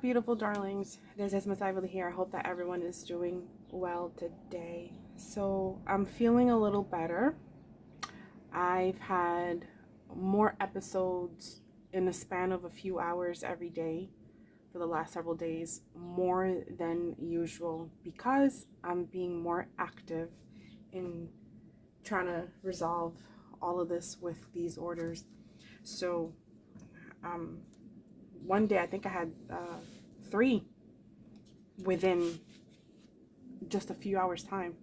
beautiful darlings. This is Miss Ivory here. I hope that everyone is doing well today. So I'm feeling a little better. I've had more episodes in the span of a few hours every day for the last several days, more than usual, because I'm being more active in trying to resolve all of this with these orders. So one day I think I had 3 within just a few hours time,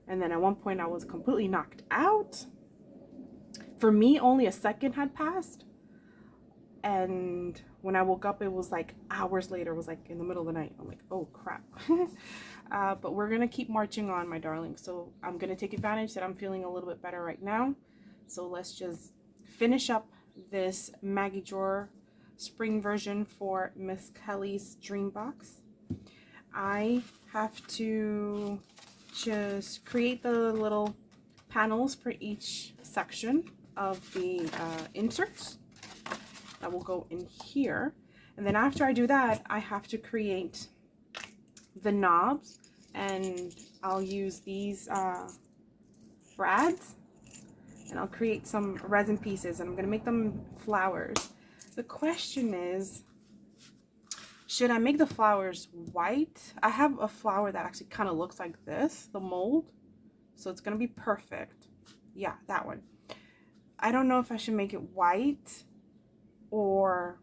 and then at one point I was completely knocked out. For me, only a second had passed, and when I woke up it was like hours later. It was like in the middle of the night. I'm like, oh crap. But we're gonna keep marching on, my darling. So I'm gonna take advantage that I'm feeling a little bit better right now. So let's just finish up this Maggie Drawer spring version for Miss Kelly's Dream Box. I have to just create the little panels for each section of the inserts that will go in here. And then after I do that, I have to create the knobs, and I'll use these brads, and I'll create some resin pieces, and I'm going to make them flowers. The question is, should I make the flowers white? I have a flower that actually kind of looks like this, the mold. So it's going to be perfect. Yeah, that one. I don't know if I should make it white or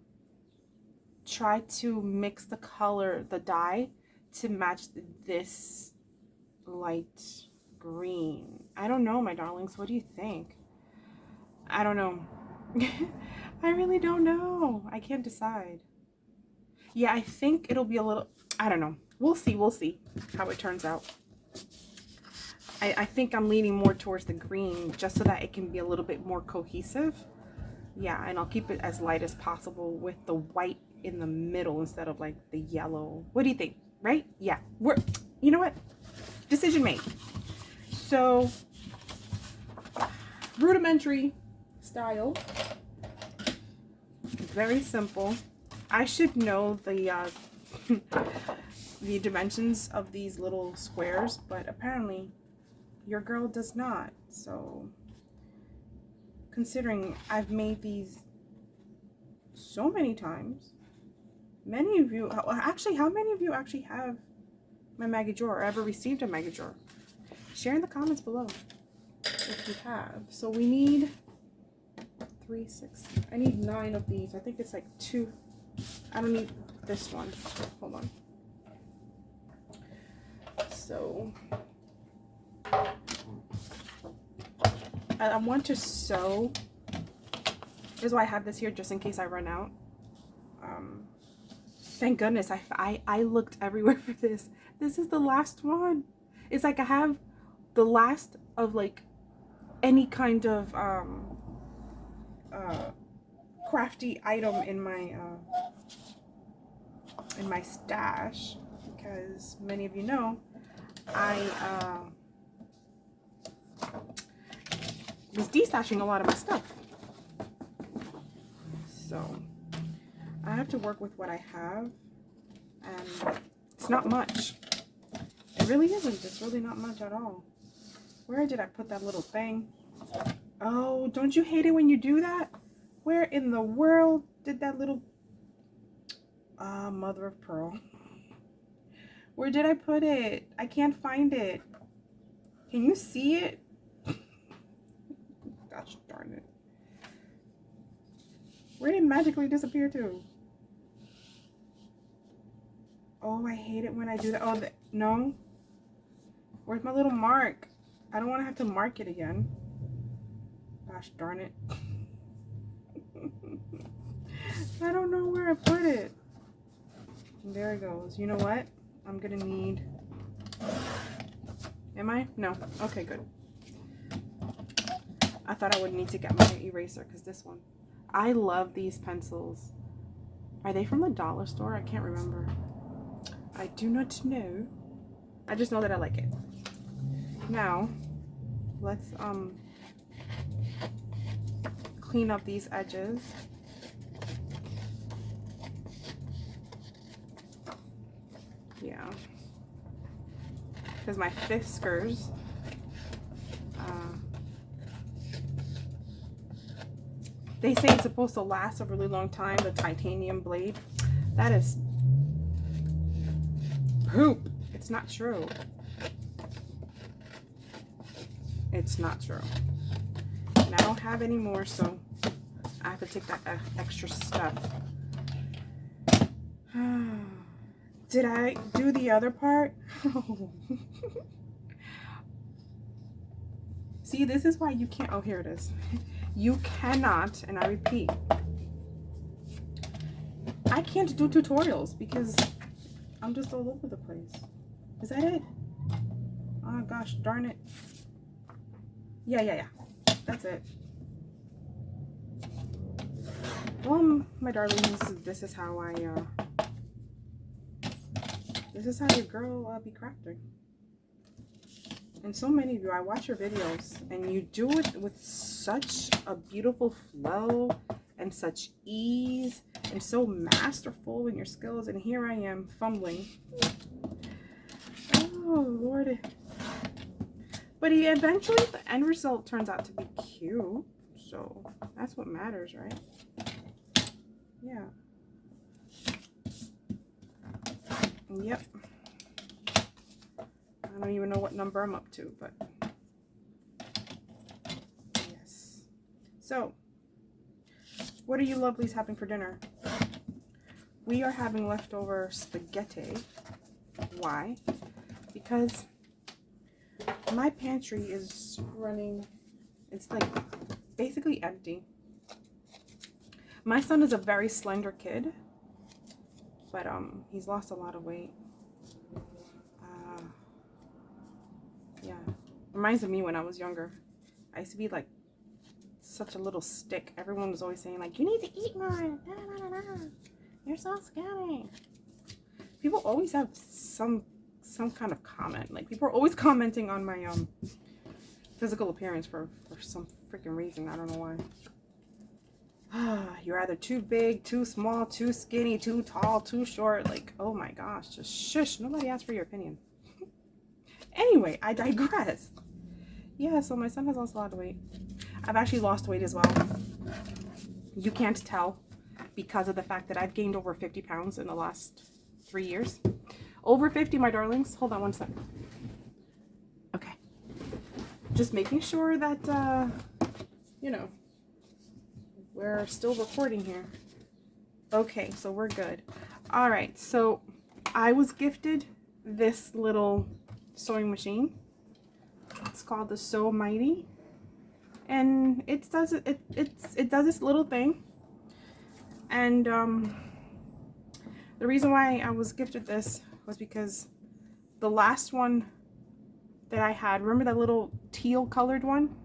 try to mix the color, the dye, to match this light green. I don't know, my darlings. What do you think? I don't know. I really don't know. I can't decide. Yeah, I think it'll be a little, I don't know. We'll see how it turns out. I think I'm leaning more towards the green just so that it can be a little bit more cohesive. Yeah, and I'll keep it as light as possible with the white in the middle instead of like the yellow. What do you think? Right? Yeah. You know what? Decision made. So, rudimentary style. Very simple. I should know the the dimensions of these little squares, but apparently your girl does not. So, considering I've made these so many times, many of you, actually, how many of you actually have my Maggie Drawer or ever received a Maggie Drawer? Share in the comments below if you have. So we need 3, 6, I need 9 of these. I think it's like 2. I don't need this one. Hold on. So I want to sew. This is why I have this here, just in case I run out. Thank goodness I looked everywhere for this. This is the last one. It's like I have the last of like any kind of crafty item in my stash, because many of you know I was destashing a lot of my stuff. So I have to work with what I have, and it's not much. It really isn't. It's really not much at all. Where did I put that little thing? Oh, don't you hate it when you do that? Where in the world did that little mother of pearl? Where did I put it? I can't find it. Can you see it? Gosh darn it. Where did it magically disappear to? Oh, I hate it when I do that. Oh, no. Where's my little mark? I don't want to have to mark it again. Gosh darn it. I don't know where I put it. There it goes. You know what? I'm gonna need... Am I? No. Okay, good. I thought I would need to get my eraser, because this one... I love these pencils. Are they from the dollar store? I can't remember. I do not know. I just know that I like it. Now, let's clean up these edges. Yeah. Because my Fiskars, they say it's supposed to last a really long time, the titanium blade. That is poop. It's not true. It's not true. And I don't have any more, so I have to take that extra step. Did I do the other part? See, this is why you can't. Oh, here it is. You cannot, and I repeat, I can't do tutorials because I'm just all over the place. Is that it? Oh gosh, darn it. Yeah. That's it. Well, my darlings, this is how your girl be crafting. And so many of you, I watch your videos and you do it with such a beautiful flow and such ease and so masterful in your skills, and here I am fumbling. Oh Lord. But eventually the end result turns out to be cute, so that's what matters, right? Yeah. Yep. I don't even know what number I'm up to, but yes. So, what are you lovelies having for dinner? We are having leftover spaghetti. Why? Because my pantry is running, it's like basically empty. My son is a very slender kid, but he's lost a lot of weight. Yeah, reminds of me when I was younger. I used to be like such a little stick. Everyone was always saying like, you need to eat more. You're so skinny. People always have some kind of comment. Like, people are always commenting on my physical appearance for some freaking reason. I don't know why. You're either too big, too small, too skinny, too tall, too short. Like, oh my gosh, just shush. Nobody asked for your opinion. Anyway, I digress. Yeah, so my son has lost a lot of weight. I've actually lost weight as well. You can't tell because of the fact that I've gained over 50 pounds in the last 3 years. Over 50, my darlings. Hold on one sec. Okay. Just making sure that, you know, we're still recording here. Okay, so we're good. All right, so I was gifted this little sewing machine. It's called the Sew Mighty, and it does this little thing. And the reason why I was gifted this was because the last one that I had, remember that little teal colored one?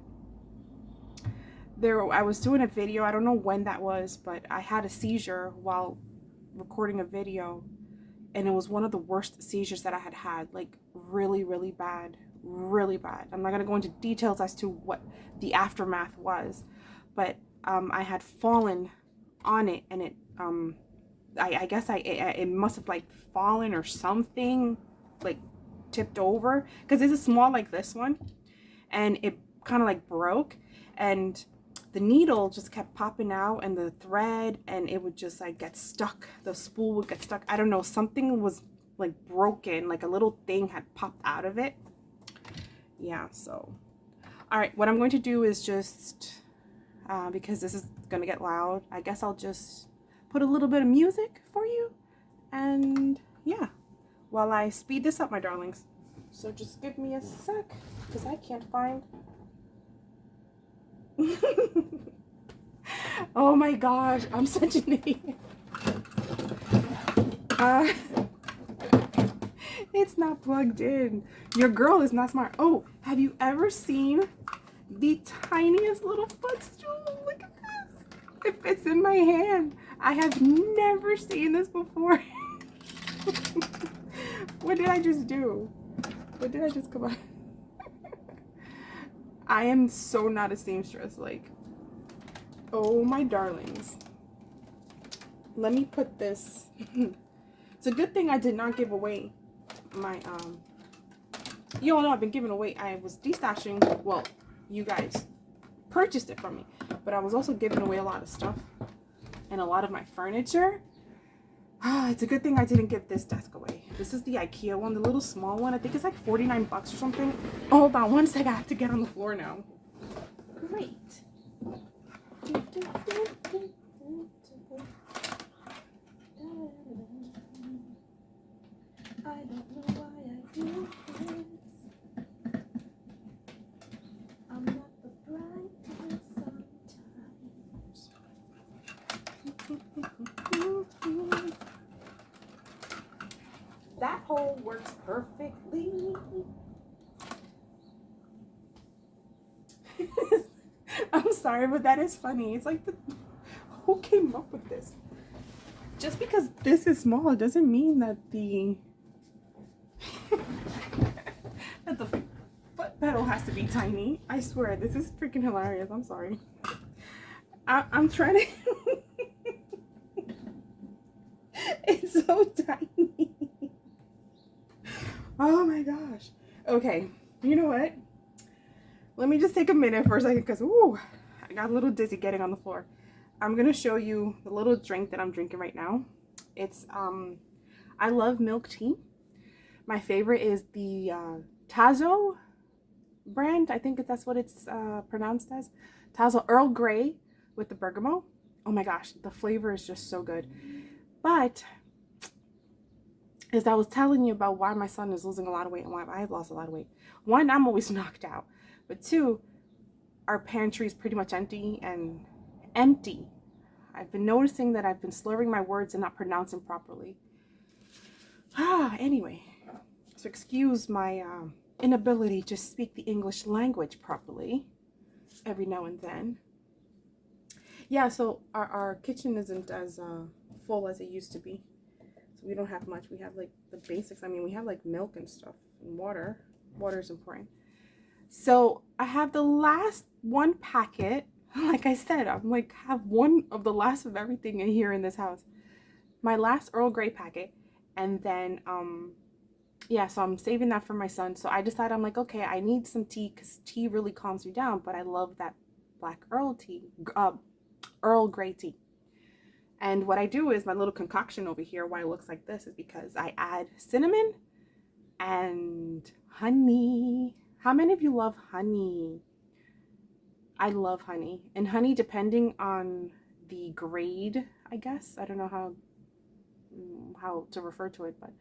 I was doing a video, I don't know when that was, but I had a seizure while recording a video, and it was one of the worst seizures that I had had, like really, really bad, really bad. I'm not going to go into details as to what the aftermath was, but I had fallen on it, and it, I guess it must have like fallen or something, like tipped over, because it's a small like this one, and it kind of like broke, and the needle just kept popping out, and the thread, and it would just like get stuck. The spool would get stuck. I don't know, something was like broken, like a little thing had popped out of it. Yeah, so all right, what I'm going to do is just because this is gonna get loud, I guess I'll just put a little bit of music for you, and yeah, while I speed this up, my darlings. So just give me a sec, because I can't find oh my gosh, I'm such an idiot. It's not plugged in. Your girl is not smart. Oh, have you ever seen the tiniest little footstool? Look at this. It fits in my hand. I have never seen this before. What did I just do? What did I just come on? I am so not a seamstress, like, oh my darlings. Let me put this. It's a good thing I did not give away my you all know I've been giving away. I was destashing. Well, you guys purchased it from me, but I was also giving away a lot of stuff and a lot of my furniture. It's a good thing I didn't give this desk away. This is the IKEA one, the little small one. I think it's like 49 bucks or something. Oh, hold on one sec. I have to get on the floor now. Great. I don't know why I do this. I'm not the brightest sometimes. That hole works perfectly. I'm sorry, but that is funny. It's like, who came up with this? Just because this is small, it doesn't mean that the that the foot pedal has to be tiny. I swear, this is freaking hilarious. I'm sorry. I'm trying to. It's so tiny. Oh my gosh. Okay, you know what? Let me just take a minute for a second because I got a little dizzy getting on the floor. I'm gonna show you the little drink that I'm drinking right now. It's I love milk tea. My favorite is the Tazo brand. I think that's what it's pronounced as. Tazo Earl Grey with the bergamot. Oh my gosh, the flavor is just so good. But as I was telling you about why my son is losing a lot of weight and why I've lost a lot of weight. One, I'm always knocked out. But two, our pantry is pretty much empty and empty. I've been noticing that I've been slurring my words and not pronouncing properly. Anyway, so excuse my inability to speak the English language properly every now and then. Yeah, so our kitchen isn't as full as it used to be. So we don't have much. We have like the basics. I mean, we have like milk and stuff and water. Water is important. So I have the last one packet. Like I said, I'm like have one of the last of everything in here in this house. My last Earl Grey packet. And then, yeah, so I'm saving that for my son. So I decided, I'm like, okay, I need some tea because tea really calms me down. But I love that black Earl Grey tea. And what I do is my little concoction over here, why it looks like this, is because I add cinnamon and honey. How many of you love honey? I love honey. And honey, depending on the grade, I guess. I don't know how to refer to it, but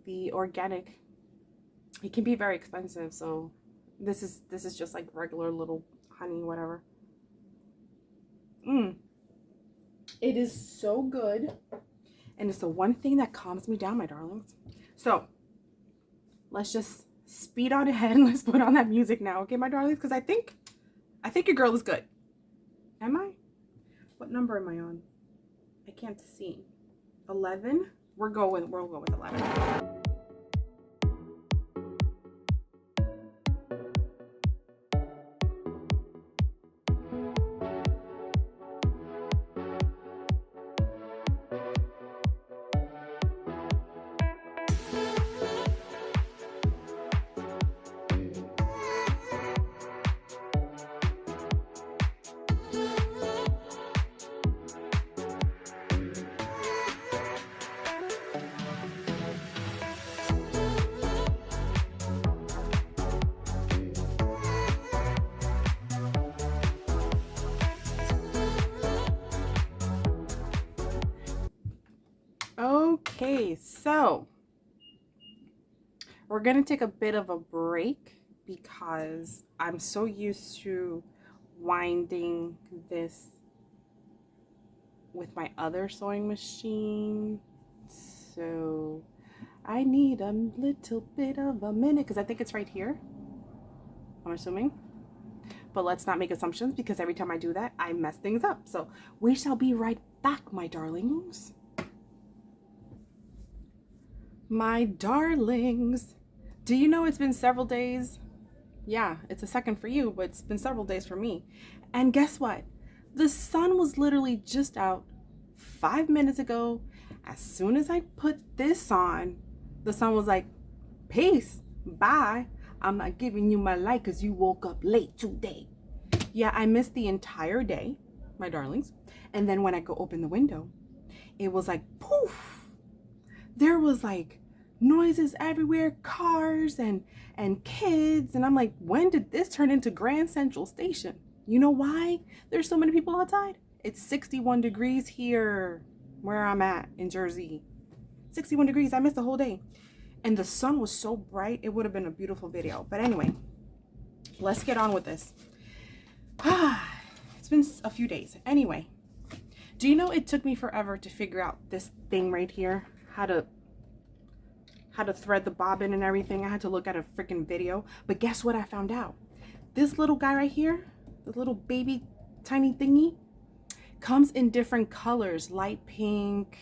the organic, it can be very expensive. So this is just like regular little honey, whatever. It is so good, and it's the one thing that calms me down, my darlings. So let's just speed on ahead and let's put on that music now, okay, my darlings? Because I think your girl is good. Am I? What number am I on? I can't see. 11. We'll go with 11. Okay, so we're gonna take a bit of a break because I'm so used to winding this with my other sewing machine. So I need a little bit of a minute because I think it's right here, I'm assuming. But let's not make assumptions because every time I do that, I mess things up. So we shall be right back, my darlings. My darlings, do you know it's been several days? Yeah, it's a second for you, but it's been several days for me. And guess what? The sun was literally just out 5 minutes ago. As soon as I put this on, the sun was like, Peace. Bye. I'm not giving you my light because you woke up late today. Yeah, I missed the entire day, my darlings. And then when I go open the window, it was like poof. There was like noises everywhere, cars and kids. And I'm like, when did this turn into Grand Central Station? You know why there's so many people outside? It's 61 degrees here where I'm at in Jersey. 61 degrees. I missed the whole day. And the sun was so bright, it would have been a beautiful video. But anyway, let's get on with this. It's been a few days. Anyway, do you know it took me forever to figure out this thing right here? How to thread the bobbin and everything. I had to look at a freaking video. But guess what I found out? This little guy right here, the little baby tiny thingy, comes in different colors, light pink,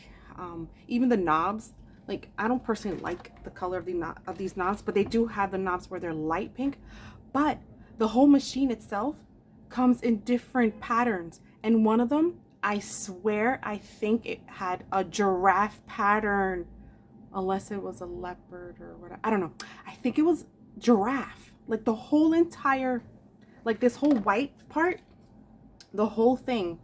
even the knobs. Like, I don't personally like the color of these knobs, but they do have the knobs where they're light pink. But the whole machine itself comes in different patterns. And one of them, I swear, I think it had a giraffe pattern. Unless it was a leopard or whatever. I don't know. I think it was giraffe. Like the whole entire, like this whole white part, the whole thing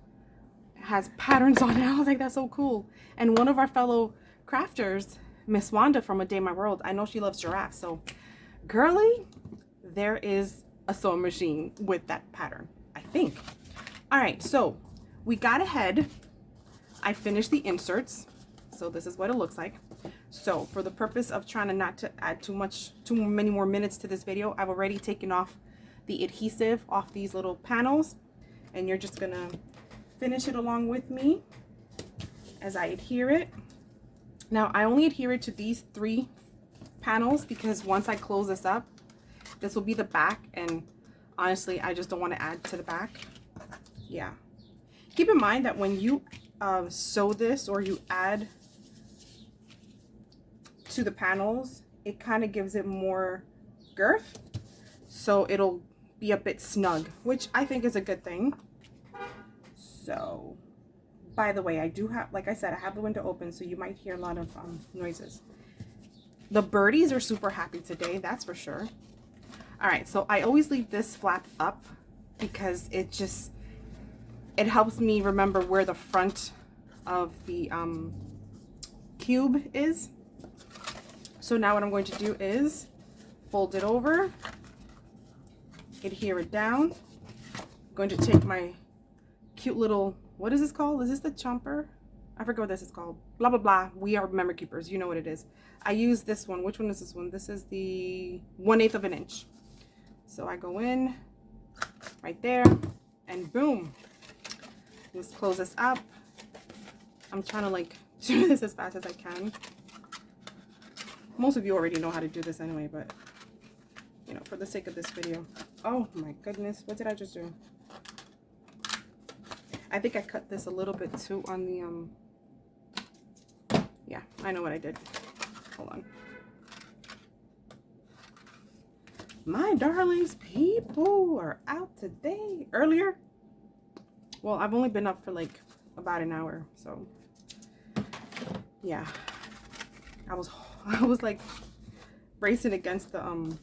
has patterns on it. I was like, that's so cool. And one of our fellow crafters, Miss Wanda from A Day in My World, I know she loves giraffes. So, girly, there is a sewing machine with that pattern, I think. All right, so we got ahead. I finished the inserts. So this is what it looks like. So for the purpose of trying to not to add too many more minutes to this video, I've already taken off the adhesive off these little panels, and you're just gonna finish it along with me as I adhere it. Now I only adhere it to these 3 panels because once I close this up, this will be the back, and honestly I just don't want to add to the back. Yeah, keep in mind that when you sew this or you add to the panels, it kind of gives it more girth, so it'll be a bit snug, which I think is a good thing. So, by the way, I do have, like I said, I have the window open, so you might hear a lot of noises. The birdies are super happy today, that's for sure. All right, so I always leave this flap up because it helps me remember where the front of the cube is. So now what I'm going to do is fold it over, adhere it down. I'm going to take my cute little, what is this called? Is this the chomper? I forget what this is called. Blah, blah, blah. We are memory keepers. You know what it is. I use this one. Which one is this one? This is the 1/8 of an inch. So I go in right there and boom. Let's close this up. I'm trying to like do this as fast as I can. Most of you already know how to do this anyway, but you know, for the sake of this video. Oh my goodness, what did I just do? I think I cut this a little bit too on the yeah, I know what I did. Hold on. My darlings, people are out today. Earlier, well, I've only been up for like about an hour, so yeah, I was like bracing against the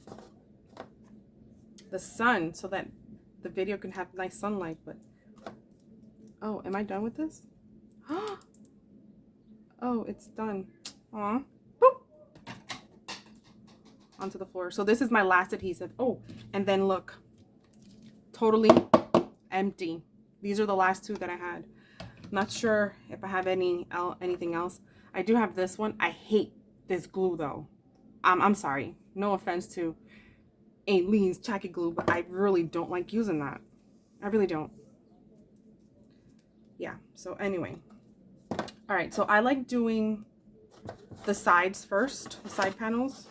sun so that the video can have nice sunlight. But oh, am I done with this? Oh, it's done. Aw. Boop. Onto the floor. So this is my last adhesive. Oh, and then look, totally empty. These are the last 2 that I had. Not sure if I have anything else. I do have this one. I hate this glue though. I'm sorry. No offense to Aileen's Tacky Glue, but I really don't like using that. I really don't. Yeah, so anyway. All right, so I like doing the sides first, the side panels.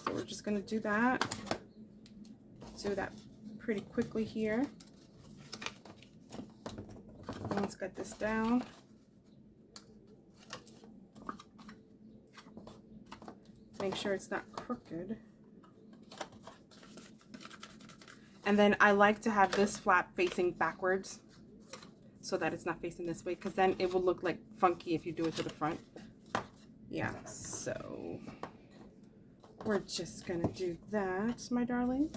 So we're just gonna do that. Do that pretty quickly here. And let's get this down. Make sure it's not crooked. And then I like to have this flap facing backwards so that it's not facing this way, because then it will look like funky if you do it to the front. Yeah, so we're just gonna do that, my darlings.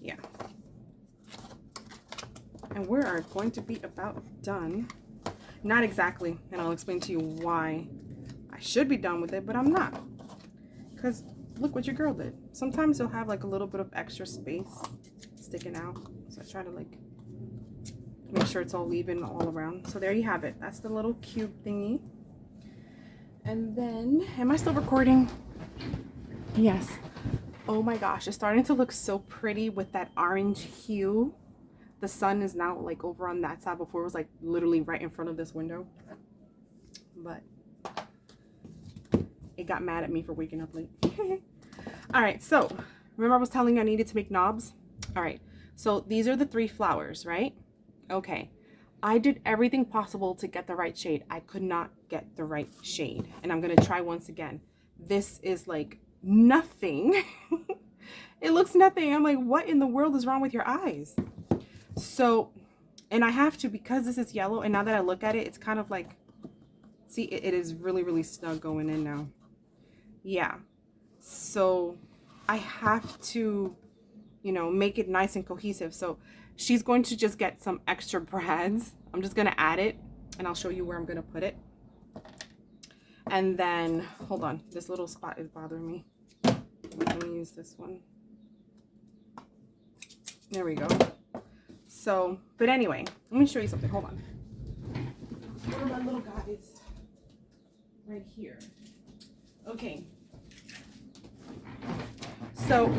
Yeah. And we are going to be about done. Not exactly, and I'll explain to you why I should be done with it, but I'm not. Because look what your girl did. Sometimes you'll have like a little bit of extra space sticking out. So I try to like make sure it's all even all around. So there you have it. That's the little cube thingy. And then, am I still recording? Yes. Oh my gosh, it's starting to look so pretty with that orange hue. The sun is now like over on that side. Before it was like literally right in front of this window. But it got mad at me for waking up late. All right, so remember I was telling you I needed to make knobs? All right, so these are the 3 flowers, right? Okay, I did everything possible to get the right shade. I could not get the right shade, and I'm gonna try once again. This is like nothing. It looks nothing. I'm like, what in the world is wrong with your eyes? So, and I have to, because this is yellow, and now that I look at it, it's kind of like, see, it is really, really snug going in now. Yeah, so I have to, you know, make it nice and cohesive. So she's going to just get some extra brads. I'm just gonna add it, and I'll show you where I'm gonna put it. And then, hold on, this little spot is bothering me. Let me use this one. There we go. So, but anyway, let me show you something. Hold on. Where are my little guys? Right here. Okay. So,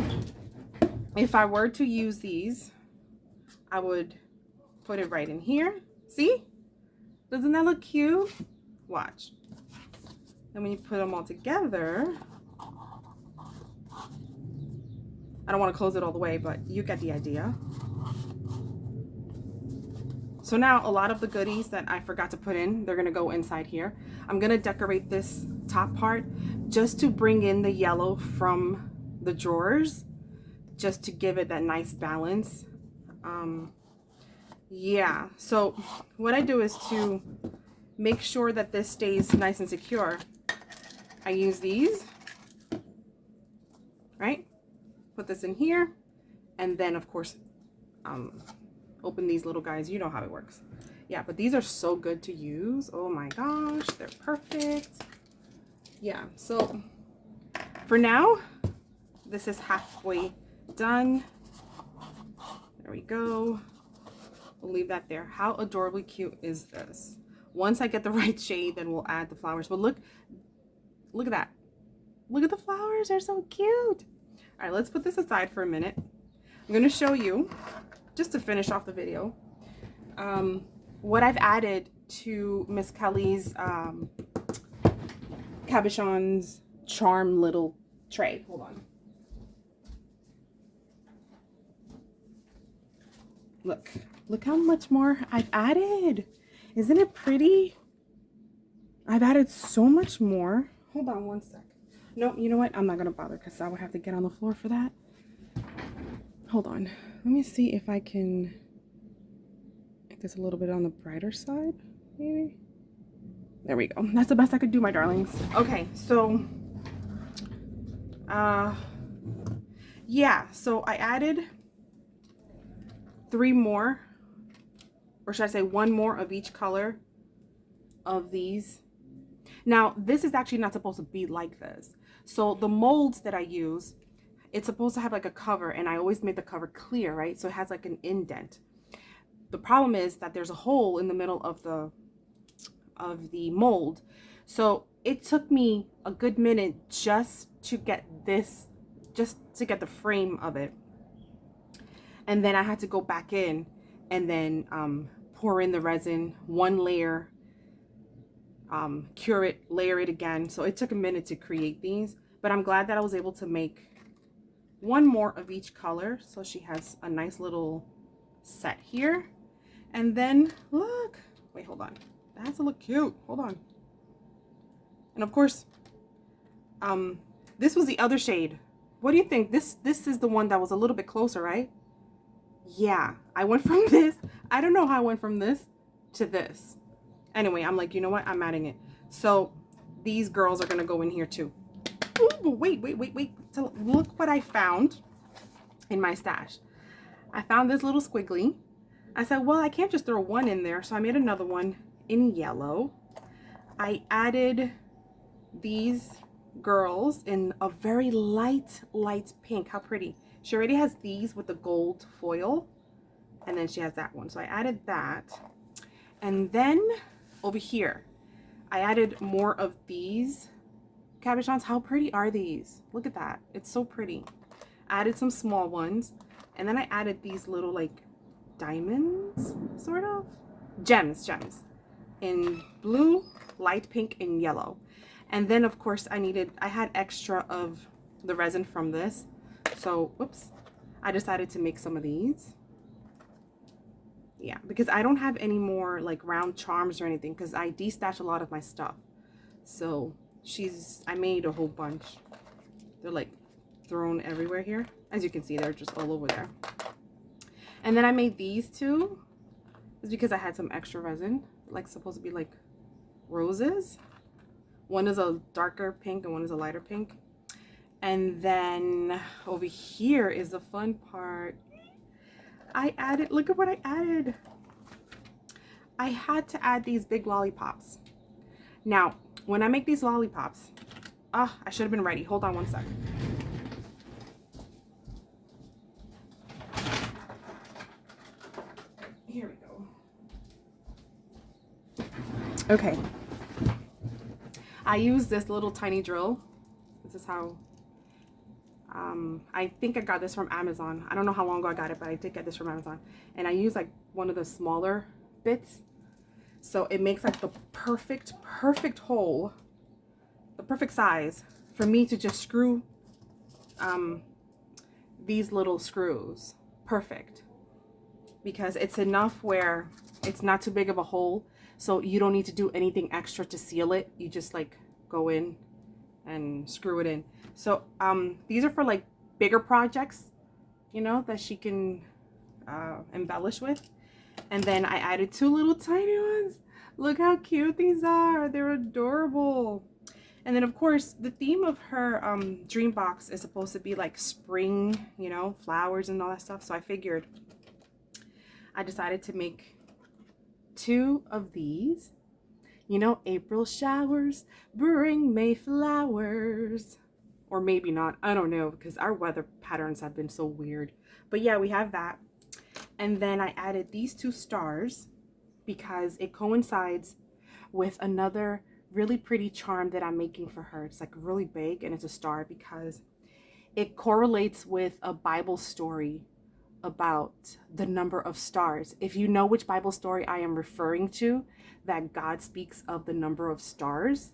if I were to use these, I would put it right in here. See? Doesn't that look cute? Watch. Then when you put them all together, I don't want to close it all the way, but you get the idea. So now a lot of the goodies that I forgot to put in, they're going to go inside here. I'm going to decorate this top part just to bring in the yellow from the drawers, just to give it that nice balance. Yeah, so what I do is to make sure that this stays nice and secure. I use these, right? Put this in here, and then of course, open these little guys. You know how it works. Yeah, but these are so good to use. Oh my gosh, they're perfect. Yeah, so for now, this is halfway done. There we go. We'll leave that there. How adorably cute is this? Once I get the right shade, then we'll add the flowers. But look at that. Look at the flowers, they're so cute. All right, let's put this aside for a minute. I'm gonna show you, just to finish off the video, what I've added to Miss Kelly's Cabochon's Charm little tray. Hold on. Look how much more I've added. Isn't it pretty? I've added so much more. Hold on one sec. No, you know what? I'm not gonna bother because I would have to get on the floor for that. Hold on. Let me see if I can make this a little bit on the brighter side, maybe. There we go. That's the best I could do, my darlings. Okay, so yeah, so I added 3 more, or should I say 1 more of each color of these. Now, this is actually not supposed to be like this. So the molds that I use, it's supposed to have like a cover, and I always made the cover clear, right? So it has like an indent. The problem is that there's a hole in the middle of the mold. So it took me a good minute just to get this, just to get the frame of it. And then I had to go back in and then pour in the resin, 1 layer, cure it, layer it again. So it took a minute to create these, but I'm glad that I was able to make 1 more of each color. So she has a nice little set here. And then look, wait, hold on. That has to look cute. Hold on. And of course, this was the other shade. What do you think? This is the one that was a little bit closer, right? Yeah, I went from this. I don't know how I went from this to this. Anyway, I'm like, you know what? I'm adding it. So these girls are gonna go in here too. Ooh, wait. So look what I found in my stash. I found this little squiggly. I said, well, I can't just throw one in there. So I made another one in yellow. I added these girls in a very light pink. How pretty. She already has these with the gold foil. And then she has that one. So I added that. And then over here, I added more of these cabochons. How pretty are these? Look at that. It's so pretty. Added some small ones. And then I added these little like diamonds, sort of. Gems. In blue, light pink, and yellow. And then of course I had extra of the resin from this. So, whoops. I decided to make some of these. Yeah, because I don't have any more like round charms or anything because I destashed a lot of my stuff. So I made a whole bunch. They're like thrown everywhere here. As you can see, they're just all over there. And then I made these two. It's because I had some extra resin, like supposed to be like roses. One is a darker pink and one is a lighter pink. And then over here is the fun part. Look at what I added. I had to add these big lollipops. Now, when I make these lollipops, I should have been ready. Hold on one sec. Here we go. Okay. I use this little tiny drill. This is how I think I got this from Amazon. I don't know how long ago I got it, but I did get this from Amazon. And I use like one of the smaller bits. So it makes like the perfect hole, the perfect size for me to just screw these little screws. Perfect. Because it's enough where it's not too big of a hole. So you don't need to do anything extra to seal it. You just like go in and screw it in. So these are for like bigger projects, you know, that she can embellish with. And then I added two little tiny ones. Look how cute these are. They're adorable. And then of course the theme of her dream box is supposed to be like spring, you know, flowers and all that stuff. So I figured I decided to make two of these. You know, April showers bring May flowers. Or maybe not. I don't know, because our weather patterns have been so weird. But yeah, we have that. And then I added these two stars because it coincides with another really pretty charm that I'm making for her. It's like really big and it's a star because it correlates with a Bible story about the number of stars. If you know which Bible story I am referring to, that God speaks of the number of stars,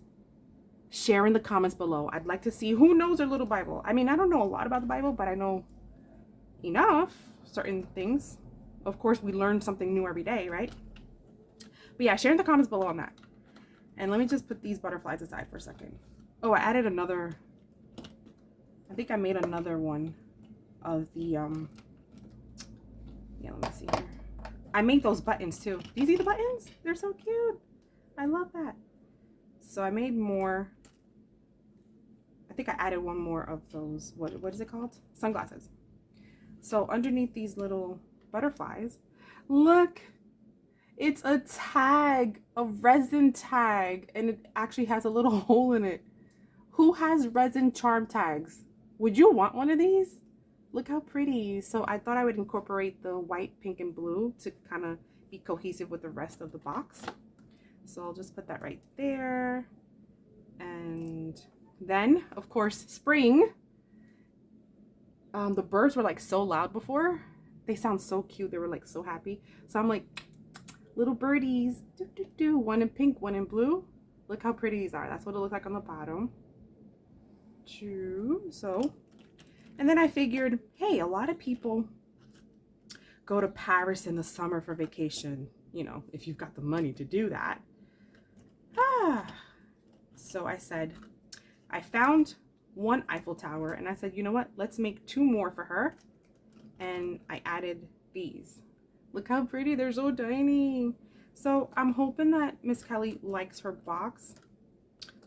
share in the comments below. I'd like to see who knows their little Bible. I mean, I don't know a lot about the Bible, but I know enough, certain things. Of course, we learn something new every day, right? But yeah, share in the comments below on that. And let me just put these butterflies aside for a second. Oh, I added another, I think I made another one of the, yeah, let me see here. I made those buttons too. Do you see the buttons? They're so cute. I love that. So I made more. I think I added one more of those, what is it called? Sunglasses. So underneath these little butterflies, look, it's a tag, a resin tag, and it actually has a little hole in it. Who has resin charm tags? Would you want one of these? Look how pretty. So I thought I would incorporate the white, pink, and blue to kind of be cohesive with the rest of the box. So I'll just put that right there. And then, of course, spring. The birds were like so loud before. They sound so cute. They were like so happy. So I'm like, little birdies. One in pink, one in blue. Look how pretty these are. That's what it looks like on the bottom. So, and then I figured, hey, a lot of people go to Paris in the summer for vacation. You know, if you've got the money to do that. So I said, I found one Eiffel Tower and I said, you know what, let's make two more for her. And I added these. Look how pretty, they're so tiny. So I'm hoping that Miss Kelly likes her box.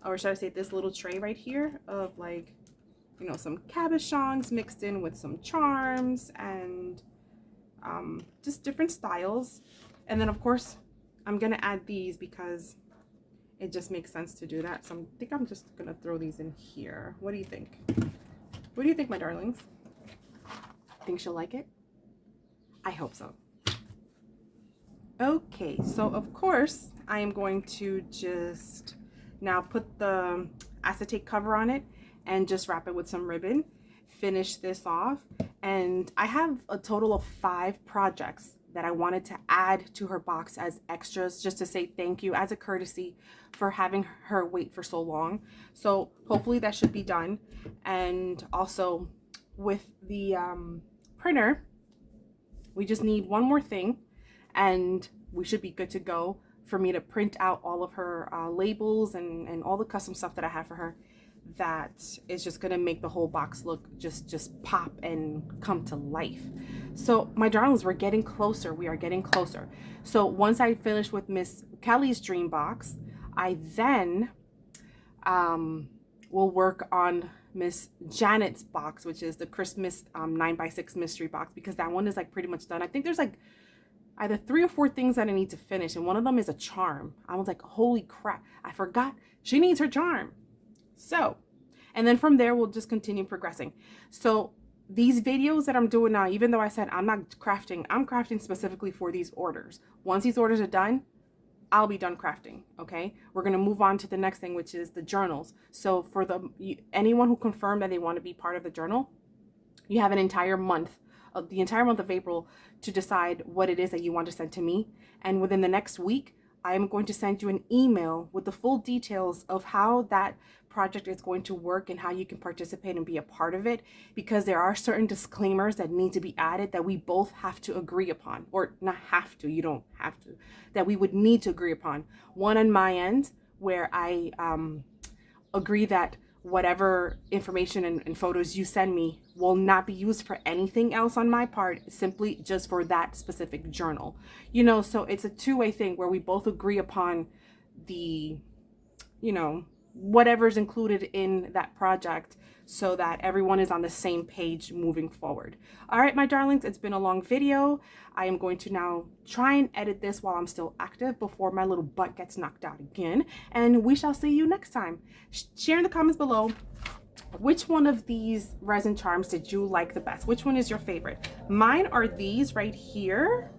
or should I say this little tray right here of like, you know, some cabochons mixed in with some charms and just different styles. And then of course I'm gonna add these because it just makes sense to do that. So I think I'm just gonna throw these in here. What do you think? What do you think, my darlings? Think she'll like it? I hope so. Okay, so of course I am going to just now put the acetate cover on it and just wrap it with some ribbon, finish this off. And I have a total of 5 projects that I wanted to add to her box as extras, just to say thank you as a courtesy for having her wait for so long. So hopefully that should be done. And also with the printer, we just need one more thing and we should be good to go for me to print out all of her labels and all the custom stuff that I have for her. That is just gonna make the whole box look just pop and come to life. So my darlings, we're getting closer. We are getting closer. So once I finish with Miss Kelly's dream box, I then will work on Miss Janet's box, which is the Christmas 9x6 mystery box, because that one is like pretty much done. I think there's like either 3 or 4 things that I need to finish, and one of them is a charm. I was like, holy crap, I forgot she needs her charm. So, and then from there, we'll just continue progressing. So these videos that I'm doing now, even though I said I'm not crafting, I'm crafting specifically for these orders. Once these orders are done, I'll be done crafting, okay? We're gonna move on to the next thing, which is the journals. So for anyone who confirmed that they want to be part of the journal, you have an entire month, the entire month of April, to decide what it is that you want to send to me. And within the next week, I am going to send you an email with the full details of how that project is going to work and how you can participate and be a part of it, because there are certain disclaimers that need to be added that we both have to agree upon, or not have to, you don't have to, that we would need to agree upon. One on my end, where I agree that whatever information and photos you send me will not be used for anything else on my part, simply just for that specific journal. You know, so it's a two-way thing where we both agree upon the, you know, whatever's included in that project, so that everyone is on the same page moving forward. All right, my darlings, it's been a long video. I am going to now try and edit this while I'm still active before my little butt gets knocked out again. And we shall see you next time. Share in the comments below, which one of these resin charms did you like the best? Which one is your favorite? Mine are these right here,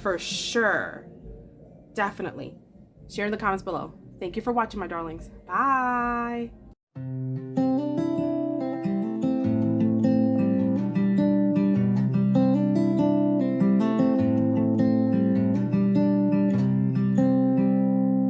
for sure. Definitely. Share in the comments below. Thank you for watching, my darlings. Bye.